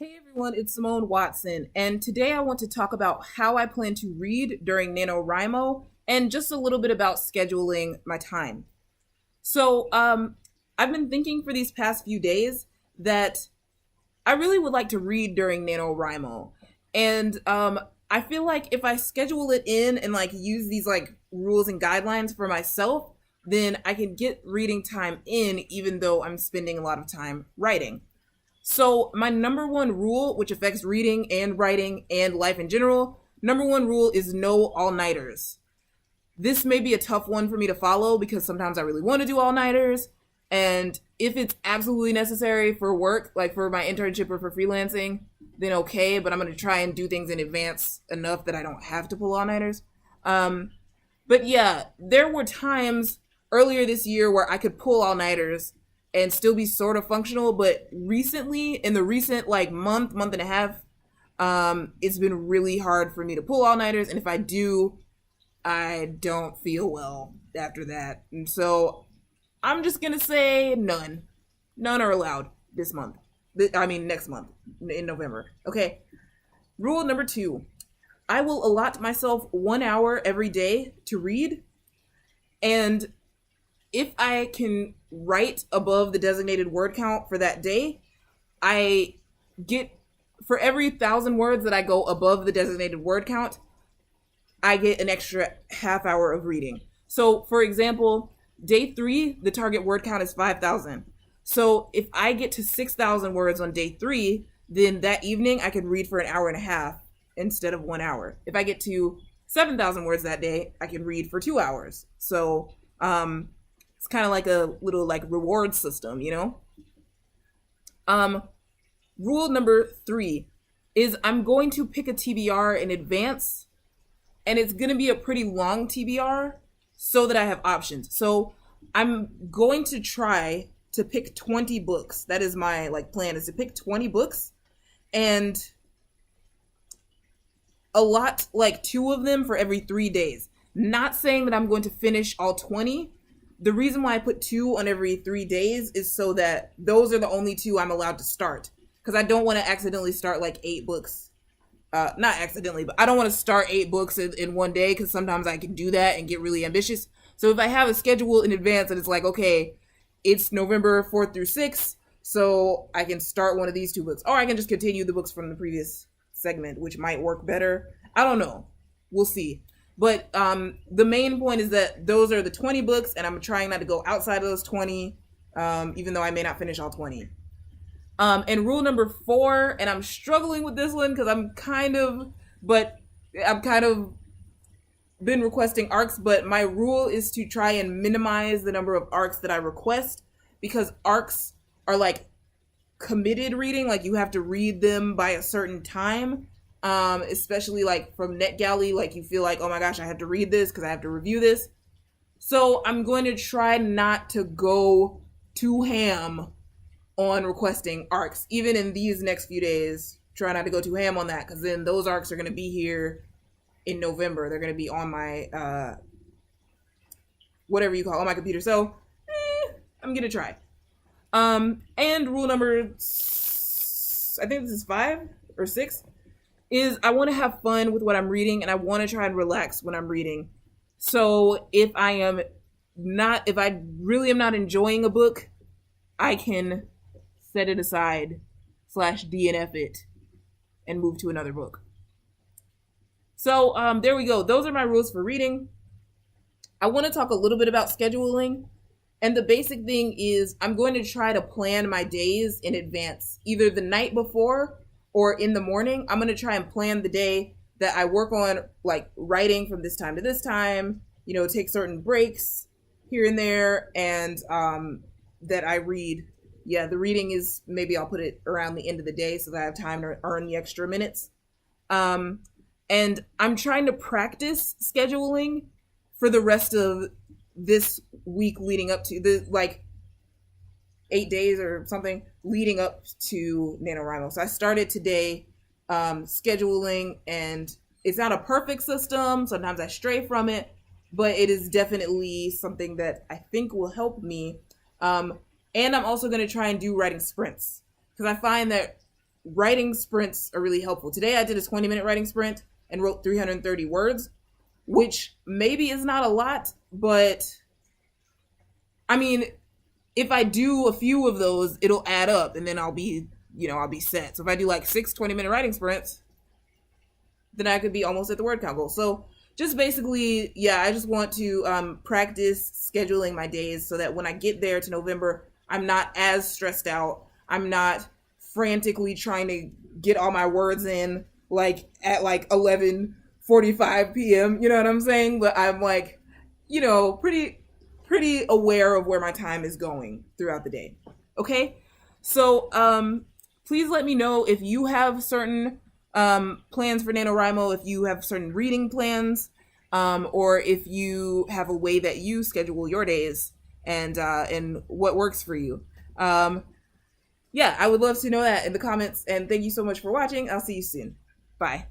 Hey everyone, it's Simone Watson, and today I want to talk about how I plan to read during NaNoWriMo and just a little bit about scheduling my time. So, I've been thinking for these past few days that I really would like to read during NaNoWriMo. And I feel like if I schedule it in and use these rules and guidelines for myself, then I can get reading time in even though I'm spending a lot of time writing. So, my number one rule, which affects reading and writing and life in general, number one rule is no all nighters. This may be a tough one for me to follow because sometimes I really want to do all nighters. And if it's absolutely necessary for work, like for my internship or for freelancing, then okay, but I'm going to try and do things in advance enough that I don't have to pull all nighters. Um, but yeah, there were times earlier this year where I could pull all nighters and still be sort of functional, but recently, in the recent month and a half, it's been really hard for me to pull all nighters, and if I do, I don't feel well after that. And so I'm just gonna say none. None are allowed this month. I mean, next month in November. Okay. Rule number two, I will allot myself 1 hour every day to read. And if I can write above the designated word count for that day, I get, for every 1,000 words that I go above the designated word count, I get an extra half hour of reading. So, for example, day 3, the target word count is 5,000. So, if I get to 6,000 words on day 3, then that evening I could read for an hour and a half instead of 1 hour. If I get to 7,000 words that day, I can read for 2 hours. So, it's kind of like a little reward system, you know? Rule number 3 is I'm going to pick a TBR in advance, and it's going to be a pretty long TBR so that I have options. So I'm going to try to pick 20 books. That is my plan, is to pick 20 books and a lot, 2 of them for every 3 days. Not saying that I'm going to finish all 20. The reason why I put 2 on every 3 days is so that those are the only 2 I'm allowed to start. Because I don't want to accidentally start 8 books. Not accidentally, but I don't want to start 8 books in one day because sometimes I can do that and get really ambitious. So if I have a schedule in advance and it's okay, it's November 4th through 6th, so I can start one of these 2 books. Or I can just continue the books from the previous segment, which might work better. I don't know. We'll see. But the main point is that those are the 20 books, and I'm trying not to go outside of those 20, even though I may not finish all 20. And rule number 4, and I'm struggling with this one because I've kind of been requesting arcs, but my rule is to try and minimize the number of arcs that I request because arcs are committed reading, you have to read them by a certain time. Especially from NetGalley, you feel oh my gosh, I have to read this because I have to review this. So I'm going to try not to go too ham on requesting arcs, even in these next few days. Try not to go too ham on that because then those arcs are going to be here in November. They're going to be on my whatever you call it, on my computer. So I'm gonna try. And rule number, I think this is 5 or 6. Is I want to have fun with what I'm reading and I want to try and relax when I'm reading. So if I really am not enjoying a book, I can set it aside / DNF it and move to another book. So there we go. Those are my rules for reading. I want to talk a little bit about scheduling. And the basic thing is I'm going to try to plan my days in advance, either the night before or in the morning. I'm going to try and plan the day that I work on writing from this time to this time, take certain breaks here and there, and that I read. Yeah, the reading is, maybe I'll put it around the end of the day so that I have time to earn the extra minutes. And I'm trying to practice scheduling for the rest of this week leading up to the 8 days or something leading up to NaNoWriMo. So I started today scheduling, and it's not a perfect system. Sometimes I stray from it, but it is definitely something that I think will help me. And I'm also going to try and do writing sprints because I find that writing sprints are really helpful. Today I did a 20-minute writing sprint and wrote 330 words, which maybe is not a lot, but I mean, if I do a few of those, it'll add up and then I'll be set. So if I do like 6 20-minute writing sprints, then I could be almost at the word count goal. So just basically, yeah, I just want to practice scheduling my days so that when I get there to November, I'm not as stressed out. I'm not frantically trying to get all my words in like at like 11:45 p.m. You know what I'm saying? But I'm like, pretty aware of where my time is going throughout the day. Okay? So please let me know if you have certain plans for NaNoWriMo, if you have certain reading plans, or if you have a way that you schedule your days and what works for you. Yeah, I would love to know that in the comments. And thank you so much for watching. I'll see you soon. Bye.